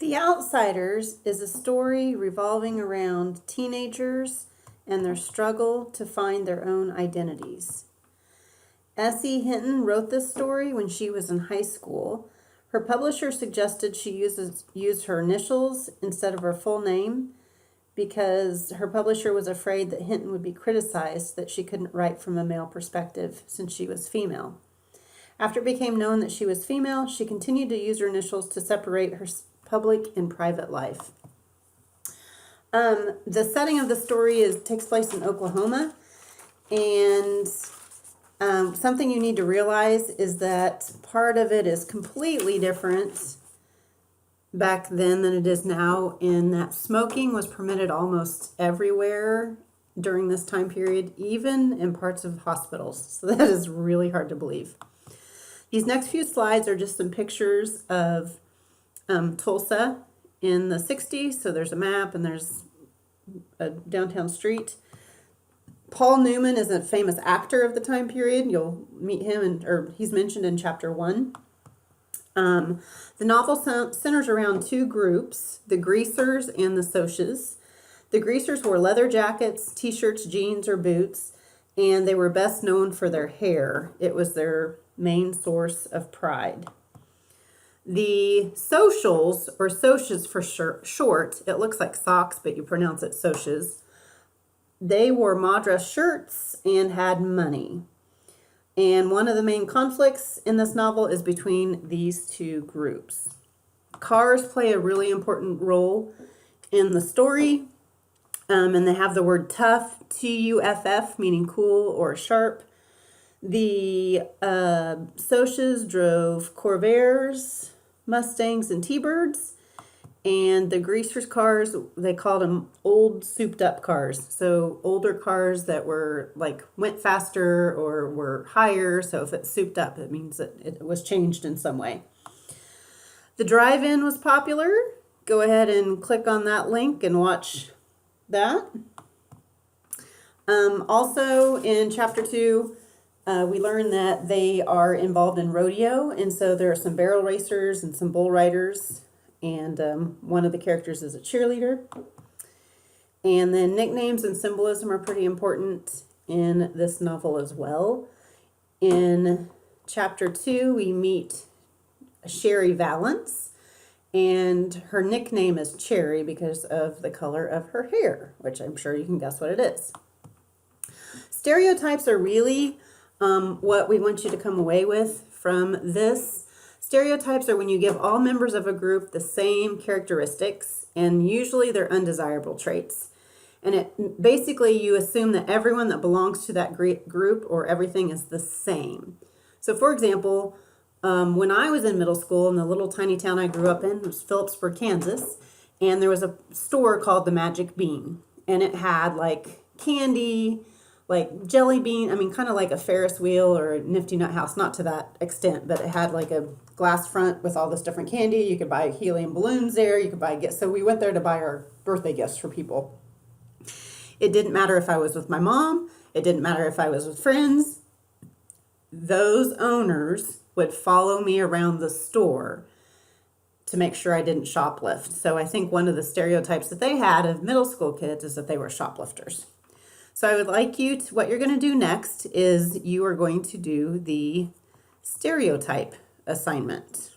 The Outsiders is a story revolving around teenagers and their struggle to find their own identities. S.E. Hinton wrote this story when she was in high school. Her publisher suggested she use her initials instead of her full name because her publisher was afraid that Hinton would be criticized that she couldn't write from a male perspective since she was female. After it became known that she was female, she continued to use her initials to separate her public and private life. The setting of the story takes place in Oklahoma, and something you need to realize is that part of it is completely different back then than it is now, in that smoking was permitted almost everywhere during this time period, even in parts of hospitals. So that is really hard to believe. These next few slides are just some pictures of Tulsa in the 60s. So there's a map and there's a downtown street. Paul Newman is a famous actor of the time period. You'll meet him, or he's mentioned in chapter 1. The novel centers around two groups, the Greasers and the Socs. The Greasers wore leather jackets, t-shirts, jeans, or boots, and they were best known for their hair. It was their main source of pride. The Socials, or Socs for short, it looks like socks, but you pronounce it Socs. They wore Madras shirts and had money. And one of the main conflicts in this novel is between these two groups. Cars play a really important role in the story, and they have the word tough, Tuff, meaning cool or sharp. The Socs drove Corvairs, Mustangs, and T-Birds, and the Greasers' cars, they called them old souped-up cars. So older cars that went faster or were higher. So if it's souped up, it means that it was changed in some way. The drive-in was popular. Go ahead and click on that link and watch that. Also in chapter 2, we learn that they are involved in rodeo, and so there are some barrel racers and some bull riders, and one of the characters is a cheerleader. And then nicknames and symbolism are pretty important in this novel as well. In chapter 2, we meet Sherry Valance, and her nickname is Cherry because of the color of her hair, which I'm sure you can guess what it is. Stereotypes are really what we want you to come away with from this. Stereotypes are when you give all members of a group the same characteristics, and usually they're undesirable traits. And basically you assume that everyone that belongs to that group or everything is the same. So for example, when I was in middle school in the little tiny town I grew up in, it was Phillipsburg, Kansas, and there was a store called the Magic Bean, and it had like candy, like jelly bean, kind of like a Ferris wheel or a Nifty Nut House, not to that extent, but it had like a glass front with all this different candy. You could buy helium balloons there. You could buy gifts. So we went there to buy our birthday gifts for people. It didn't matter if I was with my mom. It didn't matter if I was with friends. Those owners would follow me around the store to make sure I didn't shoplift. So I think one of the stereotypes that they had of middle school kids is that they were shoplifters. So I would like you to, what you're going to do next is you are going to do the stereotype assignment.